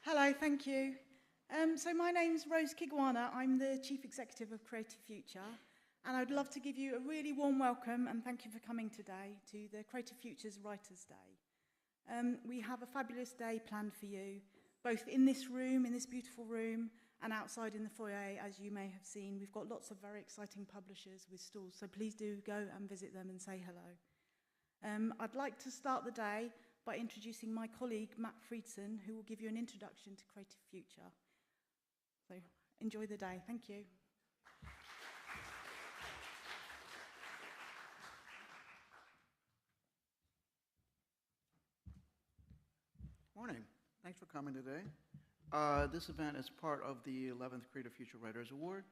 Hello, thank you. So my name's Rose Kigwana. I'm the Chief Executive of Creative Future, and I'd love to give you a really warm welcome and thank you for coming today to the Creative Futures Writers' Day. We have a fabulous day planned for you, both in this room, in this beautiful room, and outside in the foyer, as you may have seen. We've got lots of very exciting publishers with stalls, so please do go and visit them and say hello. I'd like to start the day by introducing my colleague, Matt Freidson, who will give you an introduction to Creative Future. So enjoy the day. Thank you. Morning. Thanks for coming today. This event is part of the 11th Creative Future Writers Award.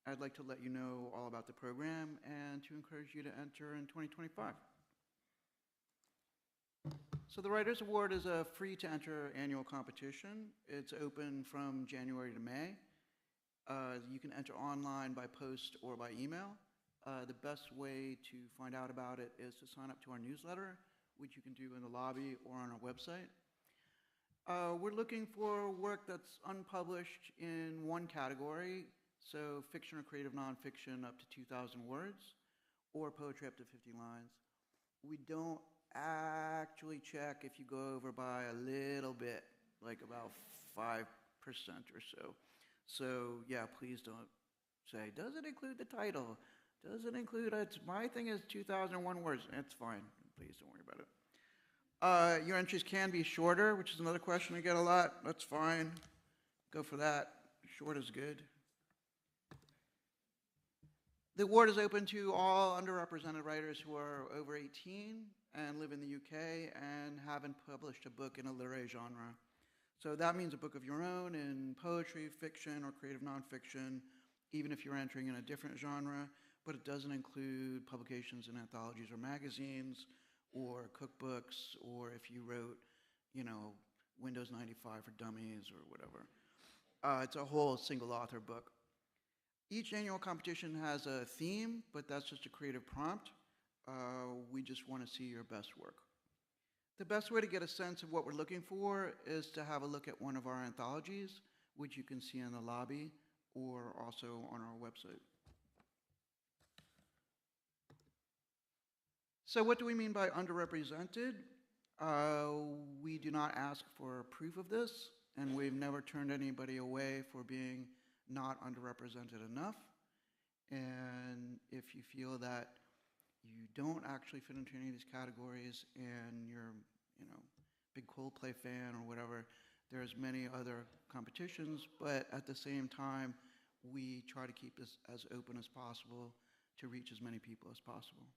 I'd like to let you know all about the program and to encourage you to enter in 2025. So the Writers Award is a free-to-enter annual competition. It's open from January to May. You can enter online by post or by email. The best way to find out about it is to sign up to our newsletter, which you can do in the lobby or on our website. We're looking for work that's unpublished in one category, so fiction or creative nonfiction up to 2,000 words, or poetry up to 50 lines. We don't actually check if you go over by a little bit, like about 5% or so. So yeah, please don't say, does it include the title? Does it include, my thing is 2,001 words. It's fine, please don't worry about it. Your entries can be shorter, which is another question I get a lot. That's fine, go for that. Short is good. The award is open to all underrepresented writers who are over 18 and live in the UK and haven't published a book in a literary genre. So that means a book of your own in poetry, fiction, or creative nonfiction, even if you're entering in a different genre, but it doesn't include publications in anthologies or magazines, or cookbooks, or if you wrote, Windows 95 for Dummies or whatever. It's a whole single author book. Each annual competition has a theme, but that's just a creative prompt. We just want to see your best work. The best way to get a sense of what we're looking for is to have a look at one of our anthologies, which you can see in the lobby or also on our website. So what do we mean by underrepresented? We do not ask for proof of this, and we've never turned anybody away for being not underrepresented enough. And if you feel that you don't actually fit into any of these categories and you're, big Coldplay fan or whatever, there's many other competitions, but at the same time, we try to keep this as open as possible to reach as many people as possible.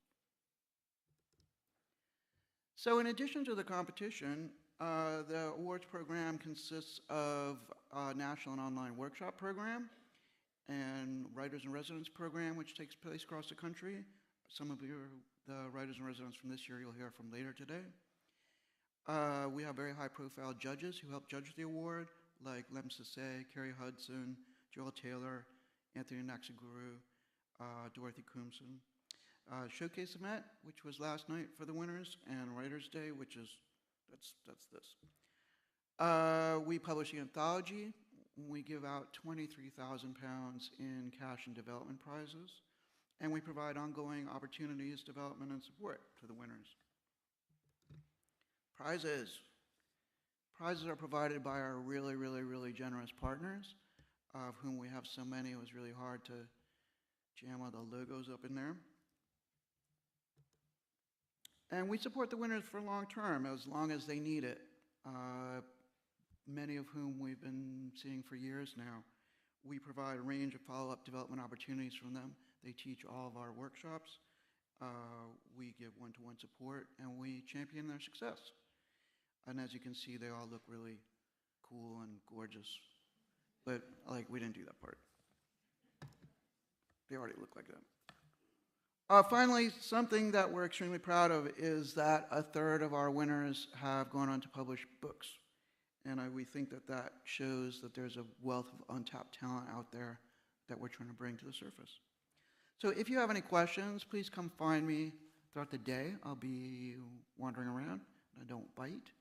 So in addition to the competition, the awards program consists of a national and online workshop program and Writers in Residence program, which takes place across the country. Some of you, the Writers in Residence from this year, you'll hear from later today. We have very high-profile judges who help judge the award, like Lem Sisse, Carrie Hudson, Joel Taylor, Anthony Naxaguru, Dorothy Coombson. Showcase event, which was last night for the winners, and Writers' Day, which is, that's this. We publish the anthology. We give out £23,000 in cash and development prizes, and we provide ongoing opportunities, development, and support to the winners. Prizes. Prizes are provided by our really, really, really generous partners, of whom we have so many, it was really hard to jam all the logos up in there. And we support the winners for long term, as long as they need it, many of whom we've been seeing for years now. We provide a range of follow-up development opportunities from them. They teach all of our workshops. We give one-to-one support, and we champion their success. And as you can see, they all look really cool and gorgeous. But we didn't do that part. They already look like that. Finally, something that we're extremely proud of is that a third of our winners have gone on to publish books. And we think that that shows that there's a wealth of untapped talent out there that we're trying to bring to the surface. So if you have any questions, please come find me throughout the day. I'll be wandering around. I don't bite.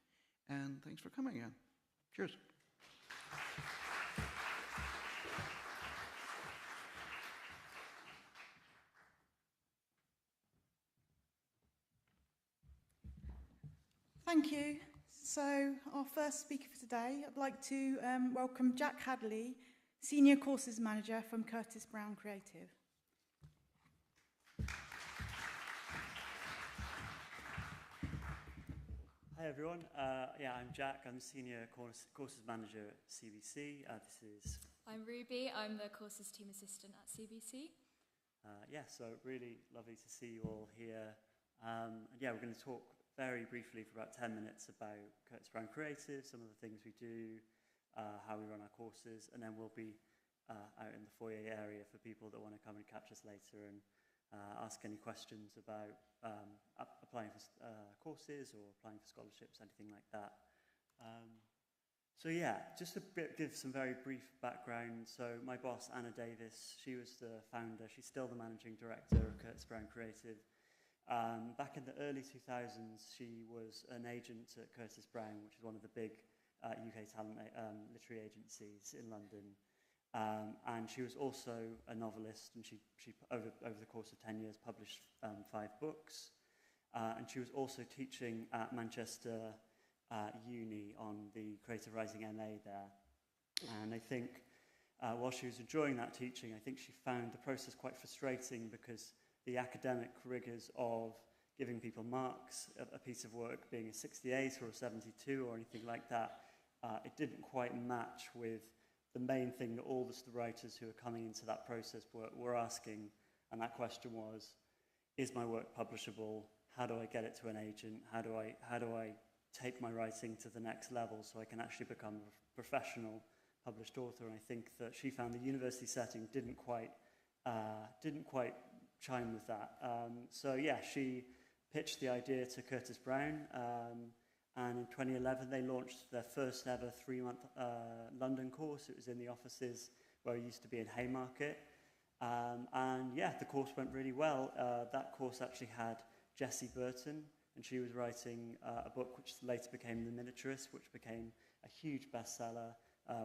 And thanks for coming again. Cheers. Thank you. So our first speaker for today, I'd like to welcome Jack Hadley, Senior Courses Manager from Curtis Brown Creative. Hi everyone, I'm Jack, I'm the Senior Courses Manager at CBC. I'm Ruby, I'm the Courses Team Assistant at CBC. So really lovely to see you all here. We're going to talk very briefly for about 10 minutes about Curtis Brown Creative, some of the things we do, how we run our courses, and then we'll be out in the foyer area for people that want to come and catch us later and ask any questions about applying for courses or applying for scholarships, anything like that. Just to give some very brief background. So my boss, Anna Davis, she was the founder, she's still the managing director of Curtis Brown Creative. Back in the early 2000s, she was an agent at Curtis Brown, which is one of the big UK talent literary agencies in London. And she was also a novelist, and she over the course of 10 years published 5 books. And she was also teaching at Manchester Uni on the Creative Writing MA there. And I think while she was enjoying that teaching, I think she found the process quite frustrating because the academic rigours of giving people marks, a piece of work being a 68 or a 72 or anything like that, it didn't quite match with the main thing that all the writers who are coming into that process were asking, and that question was, is my work publishable? How do I get it to an agent? How do I take my writing to the next level so I can actually become a professional published author? And I think that she found the university setting didn't quite chime with that. She pitched the idea to Curtis Brown, and in 2011 they launched their first ever 3-month London course. It was in the offices where it used to be in Haymarket. The course went really well. That course actually had Jessie Burton, and she was writing a book which later became The Miniaturist, which became a huge bestseller,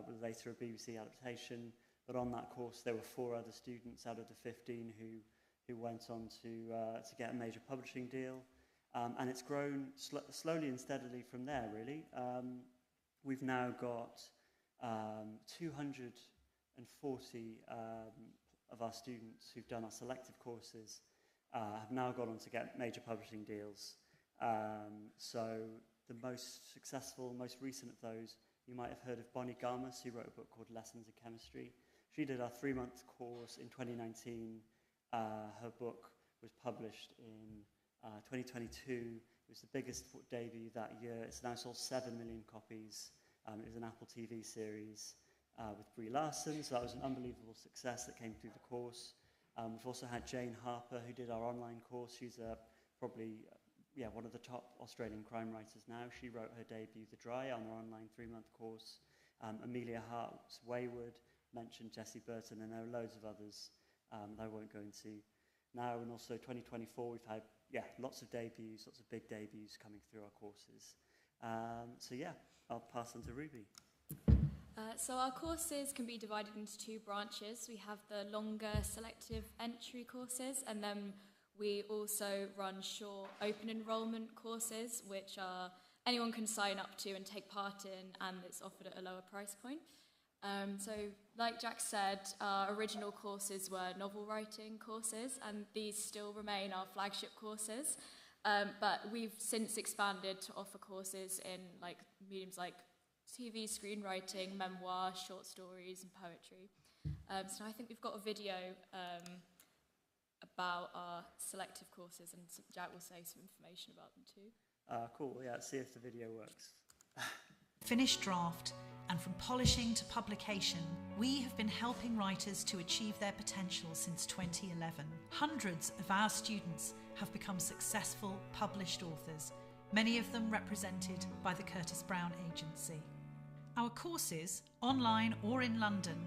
with later a BBC adaptation. But on that course there were 4 other students out of the 15 who went on to get a major publishing deal. And it's grown slowly and steadily from there, really. We've now got 240 of our students who've done our selective courses have now gone on to get major publishing deals. So the most successful, most recent of those, you might have heard of Bonnie Garmus, who wrote a book called Lessons in Chemistry. She did our 3-month course in 2019. Her book was published in 2022. It was the biggest debut that year. It's now sold 7 million copies. It was an Apple TV series with Brie Larson, so that was an unbelievable success that came through the course. We've also had Jane Harper, who did our online course. She's probably one of the top Australian crime writers now. She wrote her debut, The Dry, on our online 3-month course. Amelia Hart's Wayward, mentioned Jessie Burton, and there are loads of others that I won't go into now. And also 2024, we've had lots of debuts, lots of big debuts coming through our courses. I'll pass on to Ruby. So our courses can be divided into 2 branches. We have the longer selective entry courses, and then we also run short open enrolment courses, which anyone can sign up to and take part in, and it's offered at a lower price point. So like Jack said, our original courses were novel writing courses, and these still remain our flagship courses. But we've since expanded to offer courses in mediums like TV, screenwriting, memoir, short stories, and poetry. So I think we've got a video about our selective courses, and Jack will say some information about them too. Cool, let's see if the video works. Finished draft, and from polishing to publication, we have been helping writers to achieve their potential since 2011. Hundreds of our students have become successful published authors, many of them represented by the Curtis Brown Agency. Our courses, online or in London,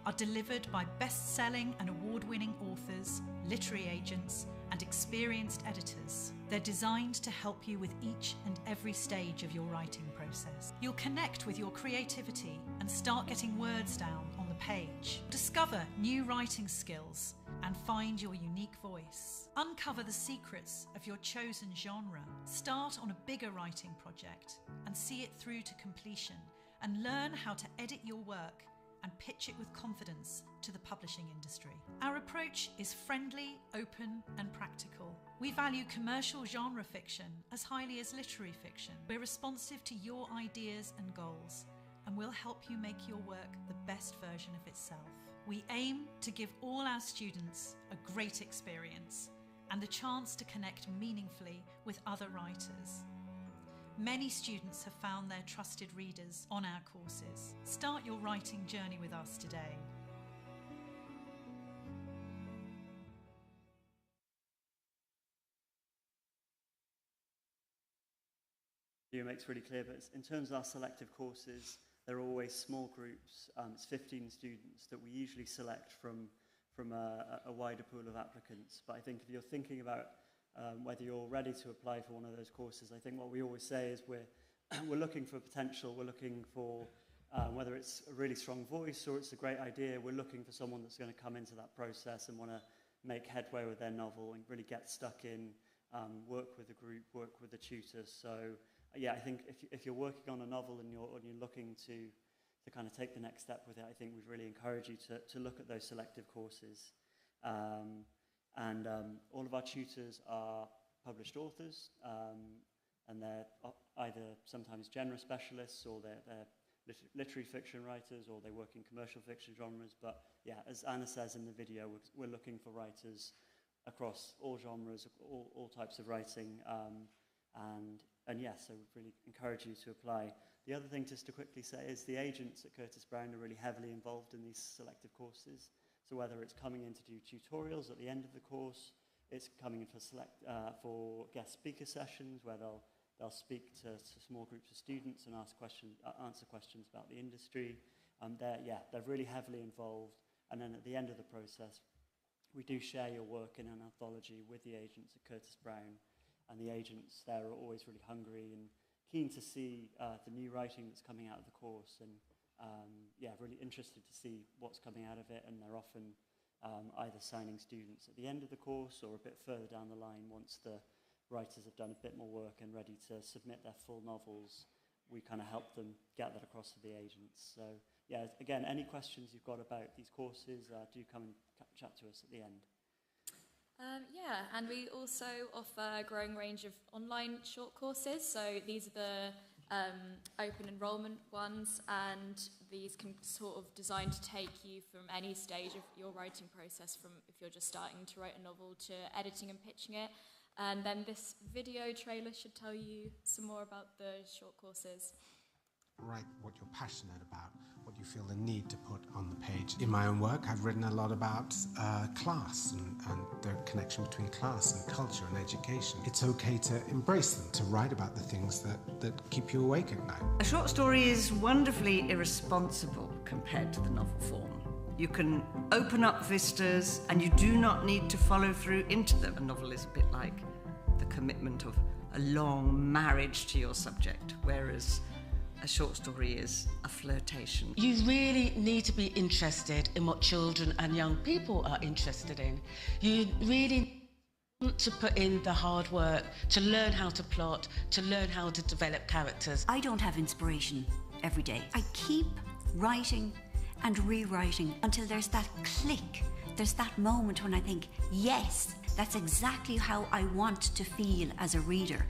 are delivered by best-selling and award-winning authors, literary agents, and experienced editors. They're designed to help you with each and every stage of your writing process. You'll connect with your creativity and start getting words down on the page. Discover new writing skills and find your unique voice. Uncover the secrets of your chosen genre. Start on a bigger writing project and see it through to completion, and learn how to edit your work and pitch it with confidence to the publishing industry. Our approach is friendly, open, and practical. We value commercial genre fiction as highly as literary fiction. We're responsive to your ideas and goals, and we'll help you make your work the best version of itself. We aim to give all our students a great experience and the chance to connect meaningfully with other writers. Many students have found their trusted readers on our courses. Start your writing journey with us today. It makes really clear, but in terms of our selective courses, they're always small groups. It's 15 students that we usually select from a wider pool of applicants. But I think if you're thinking about whether you're ready to apply for one of those courses, I think what we always say is we're looking for potential, we're looking for whether it's a really strong voice or it's a great idea, we're looking for someone that's going to come into that process and want to make headway with their novel and really get stuck in, work with a group, work with a tutor. So yeah, I think if you're working on a novel and you're looking to kind of take the next step with it, I think we'd really encourage you to look at those selective courses. And all of our tutors are published authors, and they're either sometimes genre specialists, or they're literary fiction writers, or they work in commercial fiction genres. But yeah, as Anna says in the video, we're looking for writers across all genres, all types of writing, and yeah, so we'd really encourage you to apply. The other thing just to quickly say is the agents at Curtis Brown are really heavily involved in these selective courses. So whether it's coming in to do tutorials at the end of the course, it's coming in for guest speaker sessions where they'll speak to small groups of students and answer questions about the industry. They're really heavily involved. And then at the end of the process, we do share your work in an anthology with the agents at Curtis Brown. And the agents there are always really hungry and keen to see the new writing that's coming out of the course, and really interested to see what's coming out of it. And they're often either signing students at the end of the course or a bit further down the line once the writers have done a bit more work and ready to submit their full novels. We kind of help them get that across to the agents. So yeah, again, any questions you've got about these courses, do come and chat to us at the end. And we also offer a growing range of online short courses. So these are the open enrollment ones, and these can sort of designed to take you from any stage of your writing process, from if you're just starting to write a novel to editing and pitching it. And then this video trailer should tell you some more about the short courses. Write what you're passionate about, what you feel the need to put on the page. In my own work, I've written a lot about class and the connection between class and culture and education. It's okay to embrace them, to write about the things that keep you awake at night. A short story is wonderfully irresponsible compared to the novel form. You can open up vistas and you do not need to follow through into them. A novel is a bit like the commitment of a long marriage to your subject, whereas a short story is a flirtation. You really need to be interested in what children and young people are interested in. You really want to put in the hard work to learn how to plot, to learn how to develop characters. I don't have inspiration every day. I keep writing and rewriting until there's that click. There's that moment when I think, yes, that's exactly how I want to feel as a reader.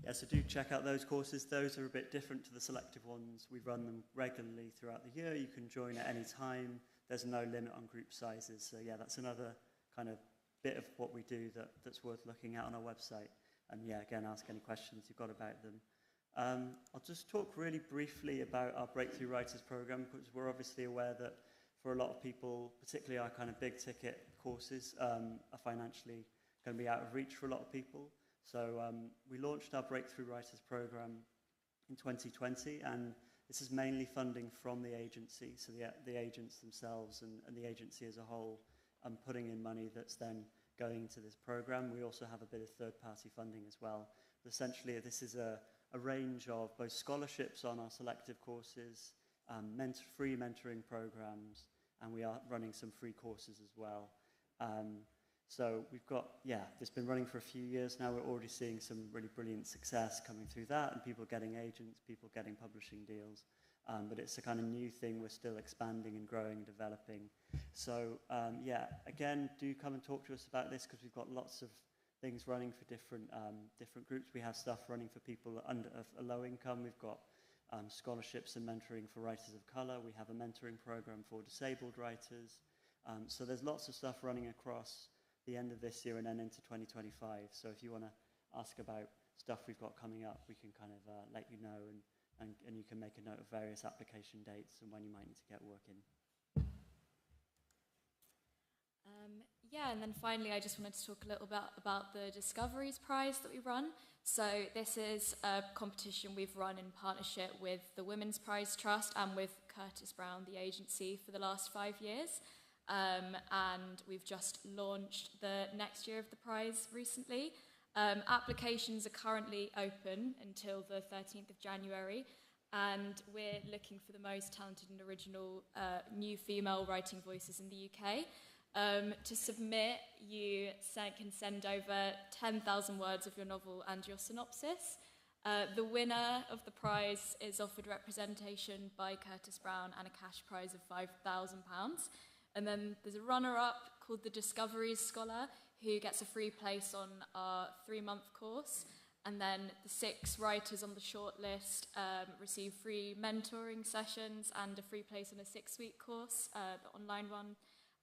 Yeah, so do check out those courses. Those are a bit different to the selective ones. We run them regularly throughout the year. You can join at any time. There's no limit on group sizes. So yeah, that's another kind of bit of what we do that's worth looking at on our website. And yeah, again, ask any questions you've got about them. I'll just talk really briefly about our Breakthrough Writers program, because we're obviously aware that for a lot of people, particularly our kind of big ticket courses, are financially going to be out of reach for a lot of people. So we launched our Breakthrough Writers program in 2020, and This is mainly funding from the agency, so the agents themselves and the agency as a whole putting in money that's then going into this program. We also have a bit of third-party funding as well. But essentially, this is a range of both scholarships on our selective courses, free mentoring programs, and we are running some free courses as well. So we've got, it's been running for a few years now. We're already seeing some really brilliant success coming through that, and people getting agents, people getting publishing deals. But it's a kind of new thing we're still expanding and growing and developing. So again, do come and talk to us about this, because we've got lots of things running for different groups. We have stuff running for people under a low income. We've got scholarships and mentoring for writers of colour. We have a mentoring program for disabled writers. So there's lots of stuff running across the end of this year and then into 2025. So if you want to ask about stuff we've got coming up, we can kind of let you know, and you can make a note of various application dates and when you might need to get work in. And then finally, I just wanted to talk a little bit about the Discoveries Prize that we run. So this is a competition we've run in partnership with the Women's Prize Trust and with Curtis Brown, the agency, for the last 5 years. And we've just launched the next year of the prize recently. Applications are currently open until the 13th of January, and we're looking for the most talented and original new female writing voices in the UK. To submit, you can send over 10,000 words of your novel and your synopsis. The winner of the prize is offered representation by Curtis Brown and a cash prize of £5,000. And then there's a runner-up called the Discoveries Scholar, who gets a free place on our 3-month course. And then the 6 writers on the shortlist receive free mentoring sessions and a free place on a 6-week course, the online one.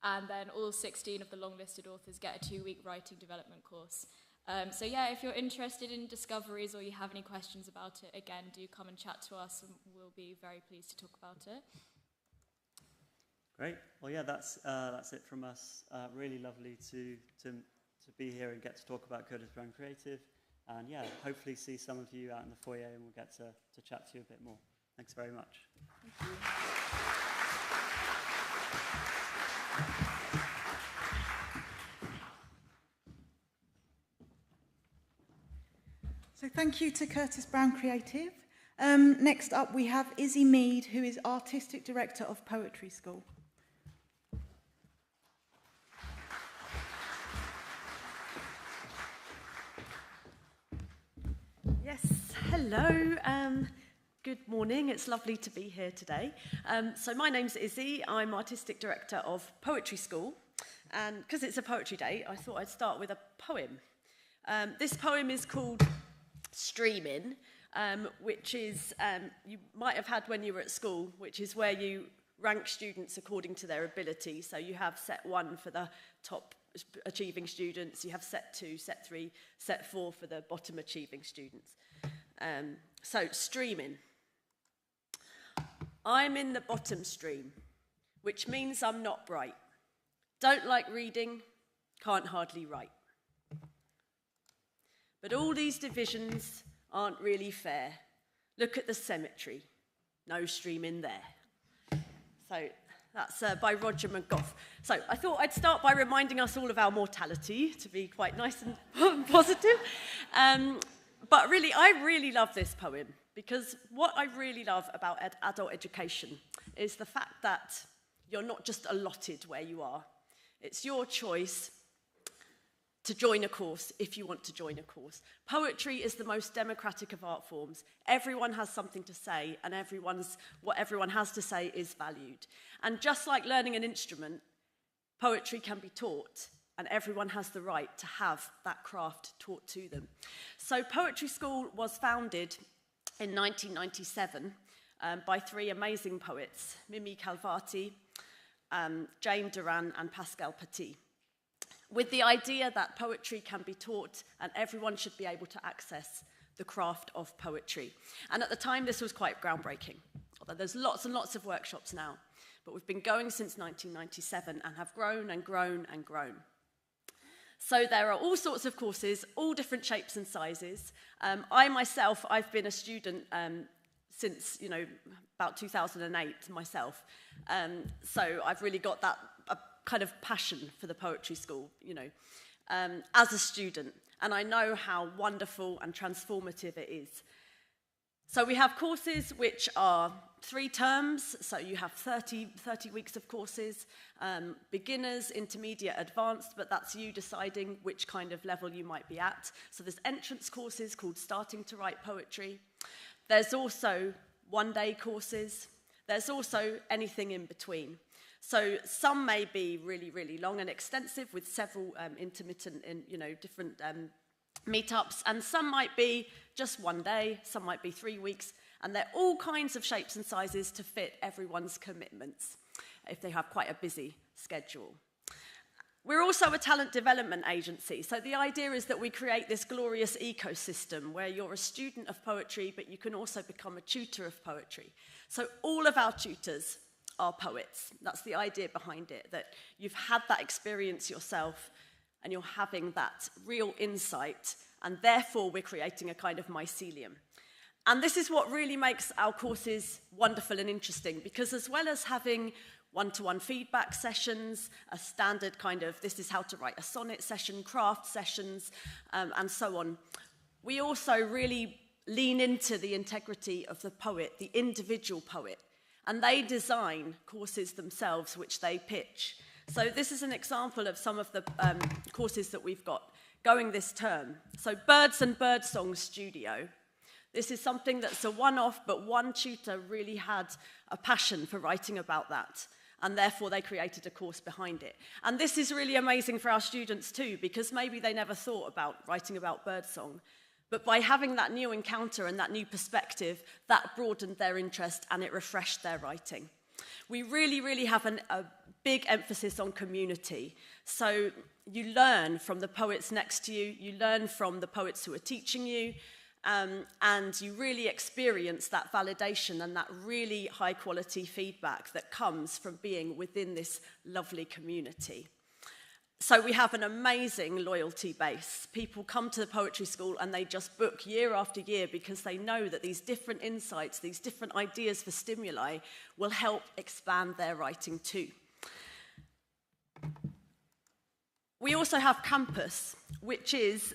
And then all 16 of the long-listed authors get a 2-week writing development course. So if you're interested in Discoveries or you have any questions about it, again, do come and chat to us, and we'll be very pleased to talk about it. Great. Well, that's it from us. Really lovely to be here and get to talk about Curtis Brown Creative. And hopefully see some of you out in the foyer, and we'll get to chat to you a bit more. Thanks very much. Thank you. So thank you to Curtis Brown Creative. Next up we have Isy Mead, who is Artistic Director of Poetry School. Yes, hello. Good morning. It's lovely to be here today. So my name's Izzy. I'm Artistic Director of Poetry School. And because it's a poetry day, I thought I'd start with a poem. This poem is called Streaming, which is, you might have had when you were at school, which is where you rank students according to their ability. So you have set 1 for the top achieving students, you have set 2, set 3, set 4 for the bottom achieving students. So streaming. I'm in the bottom stream, which means I'm not bright. Don't like reading, can't hardly write. But all these divisions aren't really fair. Look at the cemetery, no stream in there. So that's by Roger McGough. So I thought I'd start by reminding us all of our mortality, to be quite nice and positive. But really, I really love this poem, because what I really love about adult education is the fact that you're not just allotted where you are. It's your choice to join a course if you want to join a course. Poetry is the most democratic of art forms. Everyone has something to say, and what everyone has to say is valued. And just like learning an instrument, poetry can be taught, and everyone has the right to have that craft taught to them. So Poetry School was founded in 1997 by 3 amazing poets, Mimi Calvati, Jane Duran, and Pascal Petit, with the idea that poetry can be taught and everyone should be able to access the craft of poetry. And at the time, this was quite groundbreaking, although there's lots and lots of workshops now. But we've been going since 1997 and have grown and grown and grown. So there are all sorts of courses, all different shapes and sizes. I myself, I've been a student since, about 2008 myself. So I've really got that kind of passion for the poetry school, as a student. And I know how wonderful and transformative it is. So we have courses which are 3 terms, so you have 30 weeks of courses, beginners, intermediate, advanced, but that's you deciding which kind of level you might be at. So there's entrance courses called Starting to Write Poetry. There's also one-day courses. There's also anything in between. So some may be really, really long and extensive with several intermittent, different meetups, and some might be just one day, some might be 3 weeks, and they're all kinds of shapes and sizes to fit everyone's commitments if they have quite a busy schedule. We're also a talent development agency, so the idea is that we create this glorious ecosystem where you're a student of poetry, but you can also become a tutor of poetry. So all of our tutors are poets. That's the idea behind it, that you've had that experience yourself and you're having that real insight, and therefore we're creating a kind of mycelium. And this is what really makes our courses wonderful and interesting, because as well as having one-to-one feedback sessions, a standard kind of this is how to write a sonnet session, craft sessions, and so on, we also really lean into the integrity of the poet, the individual poet, and they design courses themselves which they pitch. So this is an example of some of the courses that we've got going this term. So Birds and Birdsong Studio. This is something that's a one-off, but one tutor really had a passion for writing about that, and therefore they created a course behind it. And this is really amazing for our students too, because maybe they never thought about writing about birdsong, but by having that new encounter and that new perspective, that broadened their interest and it refreshed their writing. We really, really have a big emphasis on community. So you learn from the poets next to you, you learn from the poets who are teaching you, and you really experience that validation and that really high quality feedback that comes from being within this lovely community. So we have an amazing loyalty base. People come to the poetry school and they just book year after year because they know that these different insights, these different ideas for stimuli will help expand their writing too. We also have Campus, which is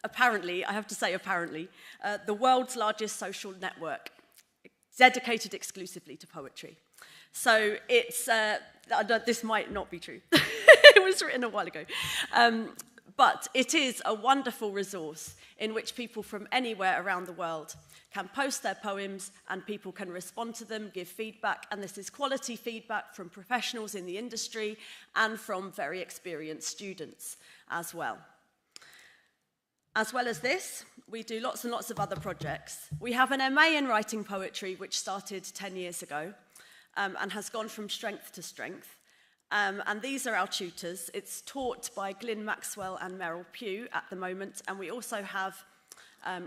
apparently, I have to say apparently, the world's largest social network dedicated exclusively to poetry. So it's, this might not be true. It was written a while ago. But it is a wonderful resource in which people from anywhere around the world can post their poems and people can respond to them, give feedback, and this is quality feedback from professionals in the industry and from very experienced students as well. As well as this, we do lots and lots of other projects. We have an MA in writing poetry, which started 10 years ago and has gone from strength to strength. And these are our tutors. It's taught by Glyn Maxwell and Meryl Pugh at the moment, and we also have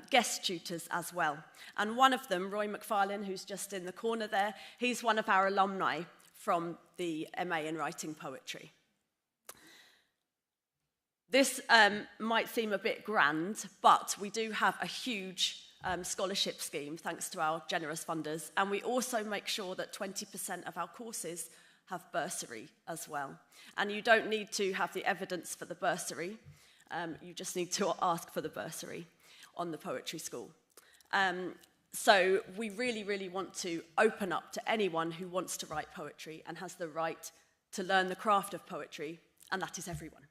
guest tutors as well. And one of them, Roy McFarlane, who's just in the corner there, he's one of our alumni from the MA in writing poetry. This might seem a bit grand, but we do have a huge scholarship scheme, thanks to our generous funders, and we also make sure that 20% of our courses have bursary as well. And you don't need to have the evidence for the bursary, you just need to ask for the bursary on the poetry school. So we really, really want to open up to anyone who wants to write poetry and has the right to learn the craft of poetry, and that is everyone.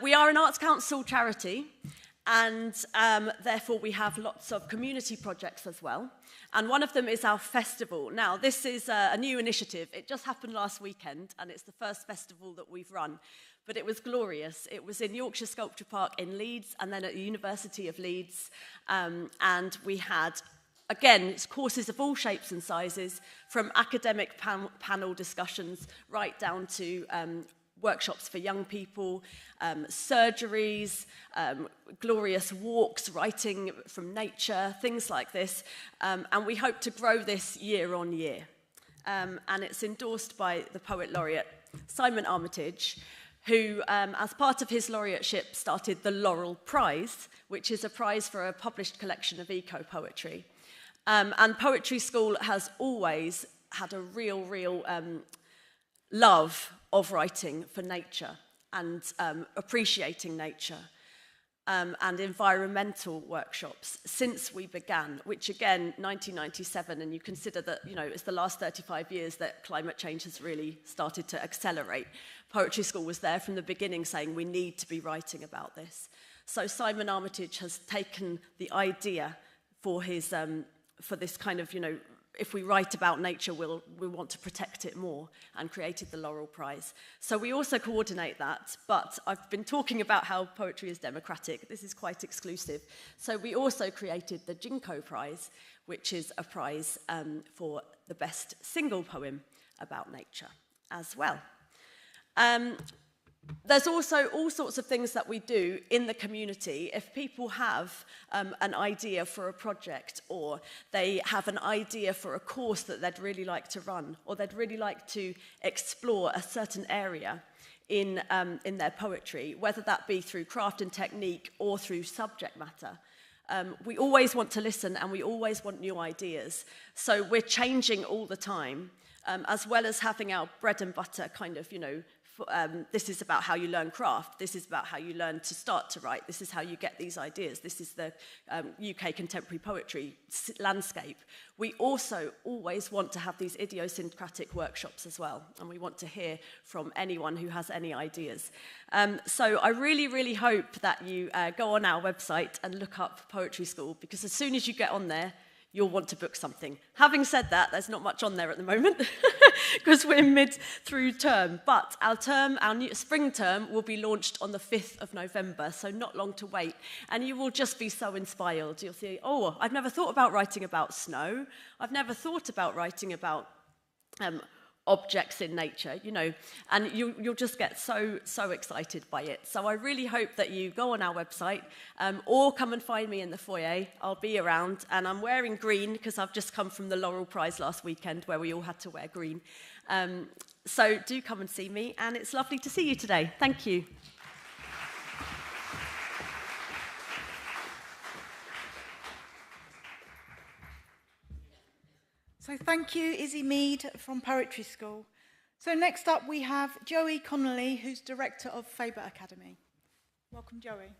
We are an Arts Council charity, and therefore we have lots of community projects as well. And one of them is our festival. Now, this is a new initiative. It just happened last weekend, and it's the first festival that we've run. But it was glorious. It was in Yorkshire Sculpture Park in Leeds, and then at the University of Leeds. And we had, again, courses of all shapes and sizes, from academic panel discussions right down to workshops for young people, surgeries, glorious walks, writing from nature, things like this. And we hope to grow this year on year. And it's endorsed by the Poet Laureate, Simon Armitage, who, as part of his laureateship, started the Laurel Prize, which is a prize for a published collection of eco-poetry. And Poetry School has always had a real love of writing for nature and appreciating nature. And environmental workshops since we began, which again, 1997, and you consider that, you know, it's the last 35 years that climate change has really started to accelerate. Poetry School was there from the beginning saying we need to be writing about this. So Simon Armitage has taken the idea for his, for this kind of, you know, if we write about nature, we want to protect it more, and created the Laurel Prize. So we also coordinate that, but I've been talking about how poetry is democratic. This is quite exclusive. So we also created the Jinko Prize, which is a prize for the best single poem about nature as well. There's also all sorts of things that we do in the community. If people have an idea for a project, or they have an idea for a course that they'd really like to run, or they'd really like to explore a certain area in their poetry, whether that be through craft and technique or through subject matter, we always want to listen, and we always want new ideas. So we're changing all the time, as well as having our bread and butter kind of, you know, this is about how you learn craft, this is about how you learn to start to write, this is how you get these ideas, this is the UK contemporary poetry landscape. We also always want to have these idiosyncratic workshops as well, and we want to hear from anyone who has any ideas. So I really hope that you go on our website and look up Poetry School, because as soon as you get on there, you'll want to book something. Having said that, there's not much on there at the moment because we're mid through term. But our new spring term will be launched on the 5th of November, so not long to wait. And you will just be so inspired. You'll see, oh, I've never thought about writing about snow. I've never thought about writing about objects in nature, you know, and you'll just get so excited by it. So I really hope that you go on our website or come and find me in the foyer. I'll be around, and I'm wearing green because I've just come from the Laurel Prize last weekend where we all had to wear green. So do come and see me, and it's lovely to see you today. Thank you. So thank you, Isy Mead from Poetry School. So next up we have Joey Connolly, who's Director of Faber Academy. Welcome, Joey.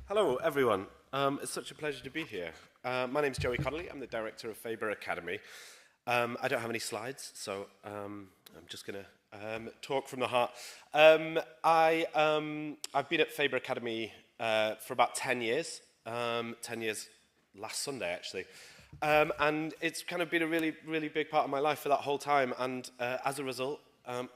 Hello, everyone. It's such a pleasure to be here. My name's Joey Connolly. I'm the Director of Faber Academy. I don't have any slides, so I'm just going to talk from the heart. I've been at Faber Academy for about 10 years, 10 years last Sunday, actually. And it's kind of been a really big part of my life for that whole time. And as a result,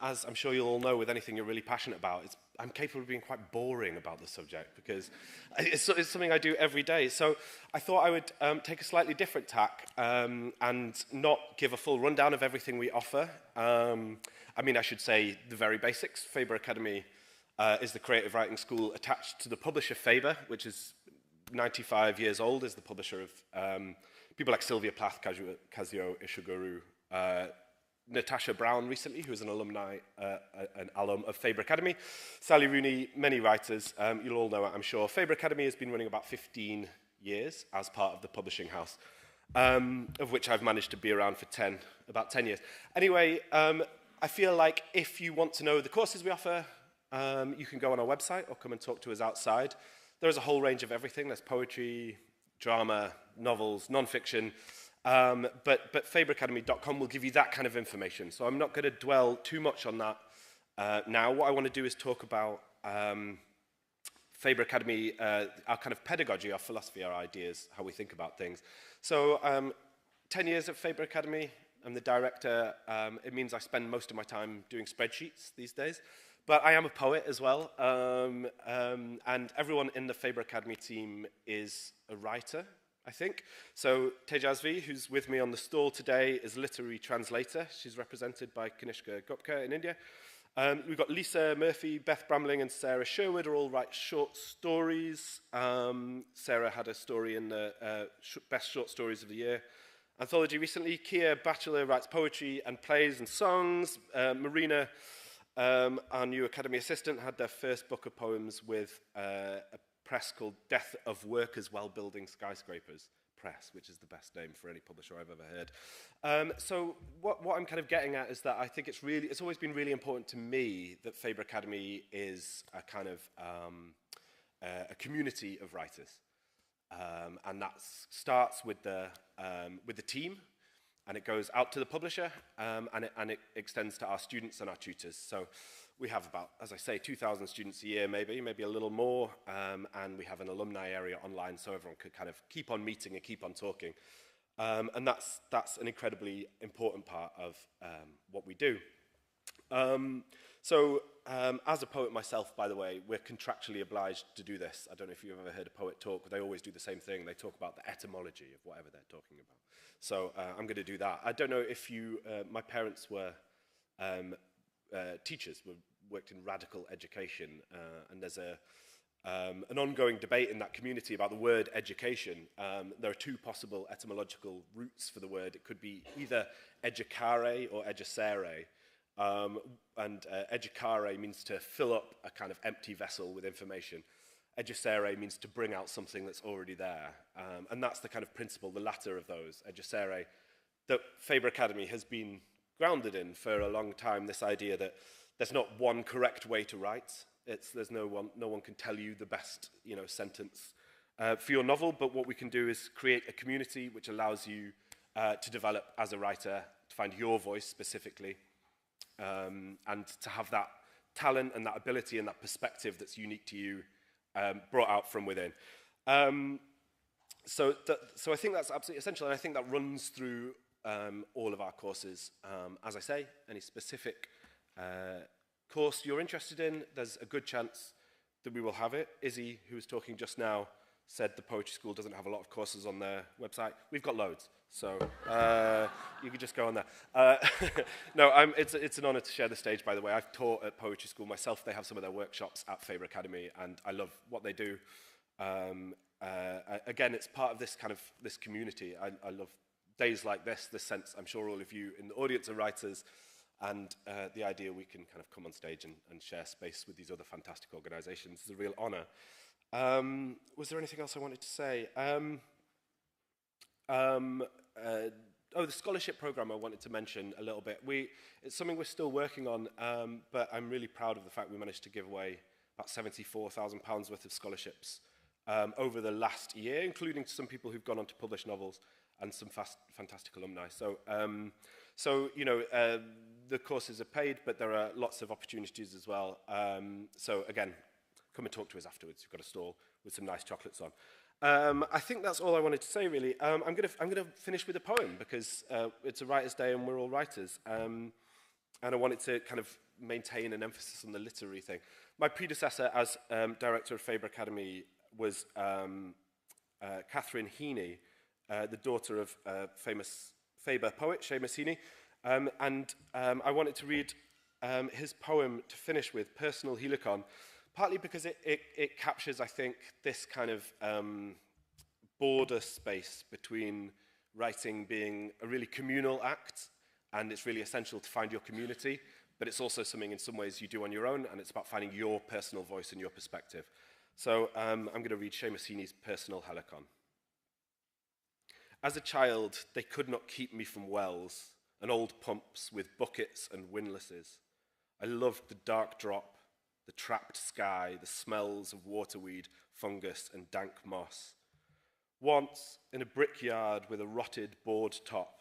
as I'm sure you'll all know with anything you're really passionate about, I'm capable of being quite boring about the subject because it's something I do every day. So I thought I would take a slightly different tack and not give a full rundown of everything we offer. I mean, I should say the very basics. Faber Academy is the creative writing school attached to the publisher Faber, which is 95 years old, is the publisher of people like Sylvia Plath, Kazuo Ishiguro, Natasha Brown recently, who is an alum of Faber Academy, Sally Rooney, many writers. You'll all know it, I'm sure. Faber Academy has been running about 15 years as part of the publishing house, of which I've managed to be around for about 10 years. Anyway, I feel like if you want to know the courses we offer, you can go on our website or come and talk to us outside. There's a whole range of everything. There's poetry, drama, novels, non-fiction. But faberacademy.com will give you that kind of information. So I'm not going to dwell too much on that now. What I want to do is talk about Faber Academy, our kind of pedagogy, our philosophy, our ideas, how we think about things. So 10 years at Faber Academy. I'm the director. It means I spend most of my time doing spreadsheets these days. But I am a poet as well. And everyone in the Faber Academy team is a writer, I think. So Tejasvi, who's with me on the stall today, is a literary translator. She's represented by Kanishka Gupta in India. We've got Lisa Murphy, Beth Bramling, and Sarah Sherwood are all write short stories. Sarah had a story in the Best Short Stories of the Year anthology recently. Kia Batchelor writes poetry and plays and songs. Marina our new Academy assistant, had their first book of poems with a press called Death of Workers While Building Skyscrapers Press, which is the best name for any publisher I've ever heard. So what I'm kind of getting at is that I think it's always been really important to me that Faber Academy is a kind of a community of writers. And that starts with the team, and it goes out to the publisher, and it extends to our students and our tutors. So we have about, as I say, 2,000 students a year, maybe a little more, and we have an alumni area online so everyone could kind of keep on meeting and keep on talking. And that's an incredibly important part of what we do. As a poet myself, by the way, we're contractually obliged to do this. I don't know if you've ever heard a poet talk, but they always do the same thing. They talk about the etymology of whatever they're talking about. So I'm going to do that. I don't know if my parents were teachers, worked in radical education, and there's an ongoing debate in that community about the word education. There are two possible etymological roots for the word. It could be either educare or educere. And educare means to fill up a kind of empty vessel with information. Educere means to bring out something that's already there. And that's the kind of principle, the latter of those, educere, that Faber Academy has been grounded in for a long time, this idea that there's not one correct way to write. There's no one can tell you the best sentence for your novel, but what we can do is create a community which allows you to develop as a writer, to find your voice specifically, and to have that talent and that ability and that perspective that's unique to you brought out from within. So I think that's absolutely essential, and I think that runs through all of our courses. As I say, any specific course you're interested in, there's a good chance that we will have it. Isy, who was talking just now, said the Poetry School doesn't have a lot of courses on their website. We've got loads, so you could just go on there. No, it's an honor to share the stage, by the way. I've taught at Poetry School myself. They have some of their workshops at Faber Academy, and I love what they do. Again, it's part of this community. I love days like this sense, I'm sure all of you in the audience are writers, and the idea we can kind of come on stage and share space with these other fantastic organizations is a real honor. Was there anything else I wanted to say? The scholarship program I wanted to mention a little bit. It's something we're still working on, but I'm really proud of the fact we managed to give away about £74,000 worth of scholarships over the last year, including to some people who've gone on to publish novels and some fantastic alumni. So the courses are paid, but there are lots of opportunities as well. So again, come and talk to us afterwards. We've got a stall with some nice chocolates on. I think that's all I wanted to say, really. I'm going to finish with a poem because it's a writer's day and we're all writers. And I wanted to kind of maintain an emphasis on the literary thing. My predecessor as director of Faber Academy was Catherine Heaney, the daughter of famous Faber poet Seamus Heaney. And I wanted to read his poem to finish with, Personal Helicon, partly because it captures, I think, this kind of border space between writing being a really communal act, and it's really essential to find your community, but it's also something in some ways you do on your own, and it's about finding your personal voice and your perspective. So I'm going to read Seamus Heaney's Personal Helicon. As a child, they could not keep me from wells and old pumps with buckets and windlasses. I loved the dark drop, the trapped sky, the smells of waterweed, fungus, and dank moss. Once, in a brickyard with a rotted board top,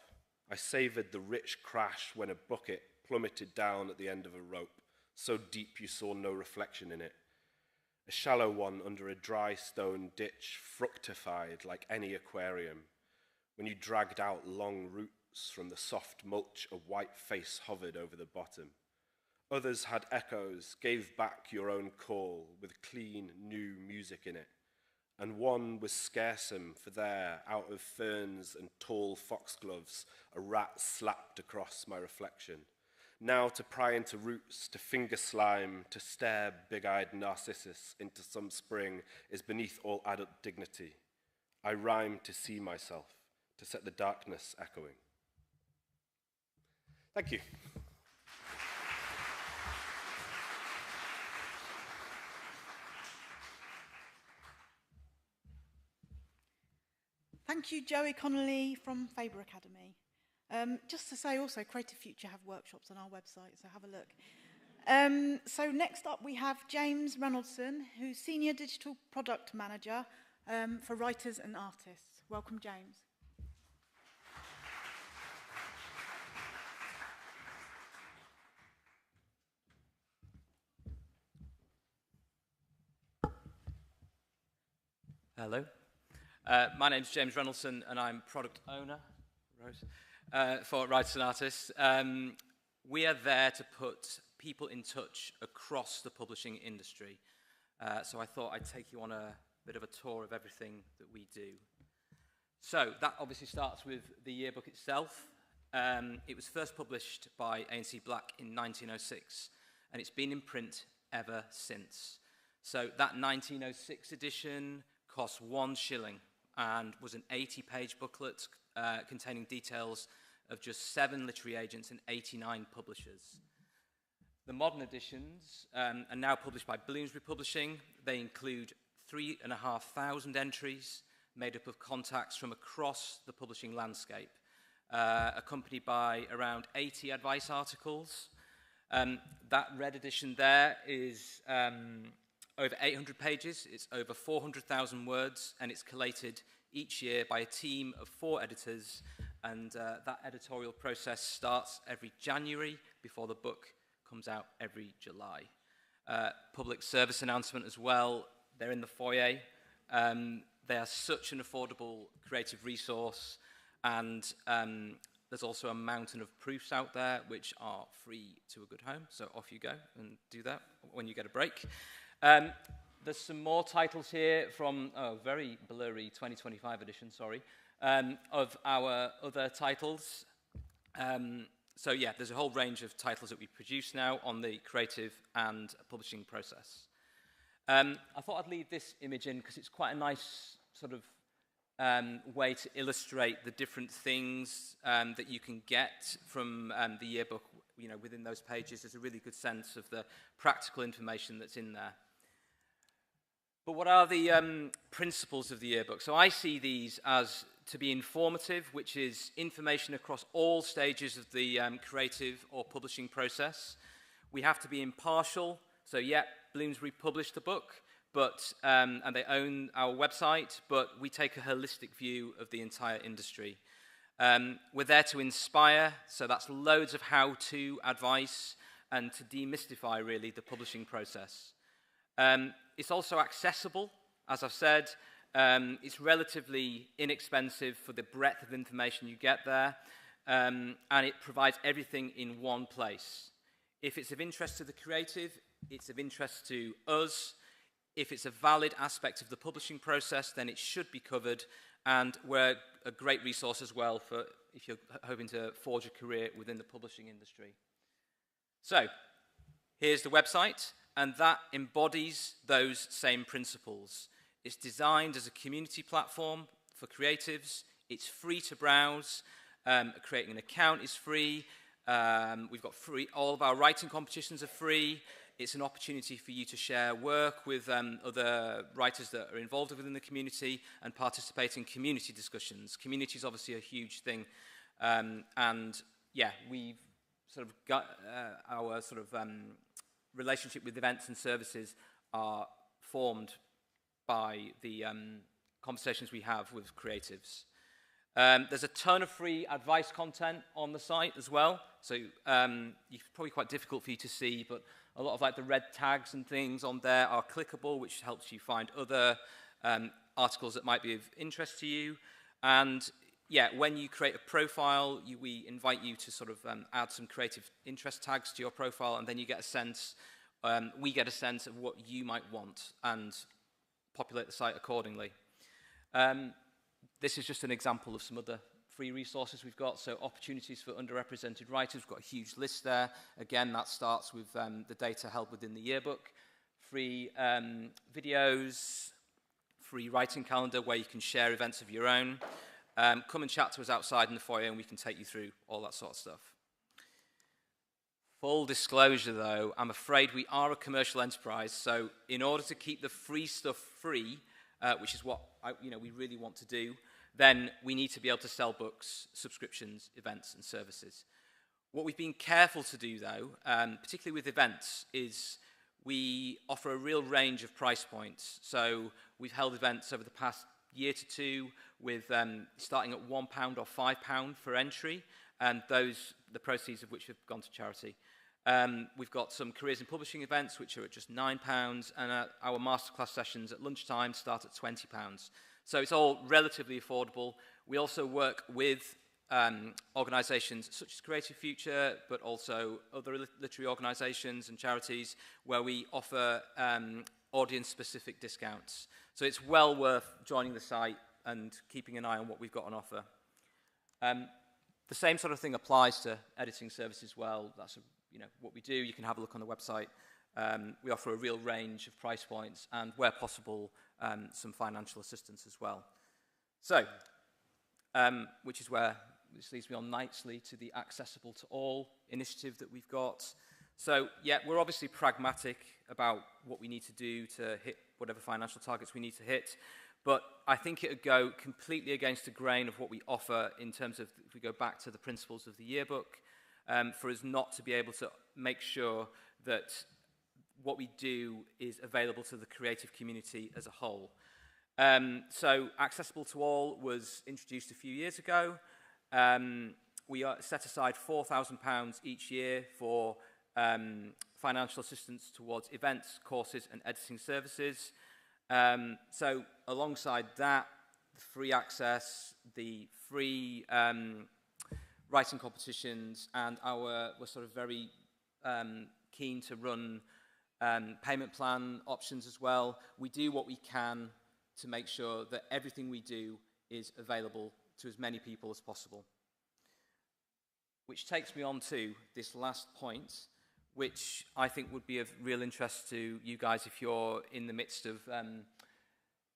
I savoured the rich crash when a bucket plummeted down at the end of a rope, so deep you saw no reflection in it. A shallow one under a dry stone ditch, fructified like any aquarium. When you dragged out long roots from the soft mulch, a white face hovered over the bottom. Others had echoes, gave back your own call with clean, new music in it. And one was scarcesome, for there, out of ferns and tall foxgloves, a rat slapped across my reflection. Now to pry into roots, to finger slime, to stare big-eyed Narcissus into some spring is beneath all adult dignity. I rhyme to see myself, to set the darkness echoing. Thank you. Thank you, Joey Connolly from Faber Academy. Just to say also, Creative Future have workshops on our website, so have a look. So next up we have James Rennoldson, who's Senior Digital Product Manager for writers and artists. Welcome, James. Hello. My name's James Rennoldson, and I'm product owner for Writers and Artists. We are there to put people in touch across the publishing industry. So I thought I'd take you on a bit of a tour of everything that we do. So that obviously starts with the yearbook itself. It was first published by A&C Black in 1906, and it's been in print ever since. So that 1906 edition cost 1 shilling and was an 80-page booklet containing details of just 7 literary agents and 89 publishers. The modern editions are now published by Bloomsbury Publishing. They include 3,500 entries made up of contacts from across the publishing landscape, accompanied by around 80 advice articles. That red edition there is over 800 pages, it's over 400,000 words, and it's collated each year by a team of 4 editors, and that editorial process starts every January before the book comes out every July. Public service announcement as well, they're in the foyer. They are such an affordable creative resource, and there's also a mountain of proofs out there which are free to a good home, so off you go and do that when you get a break. There's some more titles here from, very blurry 2025 edition, sorry, of our other titles. So yeah, there's a whole range of titles that we produce now on the creative and publishing process. I thought I'd leave this image in because it's quite a nice sort of way to illustrate the different things that you can get from the yearbook. You know, within those pages, there's a really good sense of the practical information that's in there. But what are the principles of the yearbook? So I see these as to be informative, which is information across all stages of the creative or publishing process. We have to be impartial. So yeah, Bloomsbury published the book, but and they own our website, but we take a holistic view of the entire industry. We're there to inspire, so that's loads of how-to advice and to demystify, really, the publishing process. It's also accessible, as I've said. It's relatively inexpensive for the breadth of information you get there, and it provides everything in one place. If it's of interest to the creative, it's of interest to us. If it's a valid aspect of the publishing process, then it should be covered, and we're a great resource as well for if you're hoping to forge a career within the publishing industry. So, here's the website, and that embodies those same principles. It's designed as a community platform for creatives. It's free to browse. Creating an account is free. We've got free, all of our writing competitions are free. It's an opportunity for you to share work with other writers that are involved within the community and participate in community discussions. Community is obviously a huge thing. And yeah, we've sort of got our sort of relationship with events and services are formed by the conversations we have with creatives. There's a ton of free advice content on the site as well, so it's probably quite difficult for you to see, but a lot of like the red tags and things on there are clickable, which helps you find other articles that might be of interest to you. And yeah, when you create a profile, we invite you to sort of add some creative interest tags to your profile, and then you get a sense, we get a sense of what you might want and populate the site accordingly. This is just an example of some other free resources we've got. So opportunities for underrepresented writers, we've got a huge list there. Again, that starts with the data held within the yearbook. Free videos, free writing calendar where you can share events of your own. Come and chat to us outside in the foyer and we can take you through all that sort of stuff. Full disclosure though, I'm afraid we are a commercial enterprise, so in order to keep the free stuff free, which is what we really want to do, then we need to be able to sell books, subscriptions, events, and services. What we've been careful to do, though, particularly with events, is we offer a real range of price points. So we've held events over the past year to two with starting at £1 or £5 for entry, and the proceeds of which have gone to charity. We've got some careers in publishing events which are at just £9, and our masterclass sessions at lunchtime start at £20. So it's all relatively affordable. We also work with organisations such as Creative Future, but also other literary organisations and charities where we offer audience-specific discounts. So it's well worth joining the site and keeping an eye on what we've got on offer. The same sort of thing applies to editing service as well. That's what we do. You can have a look on the website. We offer a real range of price points and, where possible, some financial assistance as well. So, which leads me on nicely to the Accessible to All initiative that we've got. So, yeah, we're obviously pragmatic about what we need to do to hit whatever financial targets we need to hit, but I think it would go completely against the grain of what we offer in terms of, if we go back to the principles of the yearbook, for us not to be able to make sure that what we do is available to the creative community as a whole. So Accessible to All was introduced a few years ago. We set aside £4,000 each year for financial assistance towards events, courses and editing services. So alongside that, the free access, the free writing competitions, and we're sort of very keen to run payment plan options as well. We do what we can to make sure that everything we do is available to as many people as possible. Which takes me on to this last point, which I think would be of real interest to you guys if you're in the midst of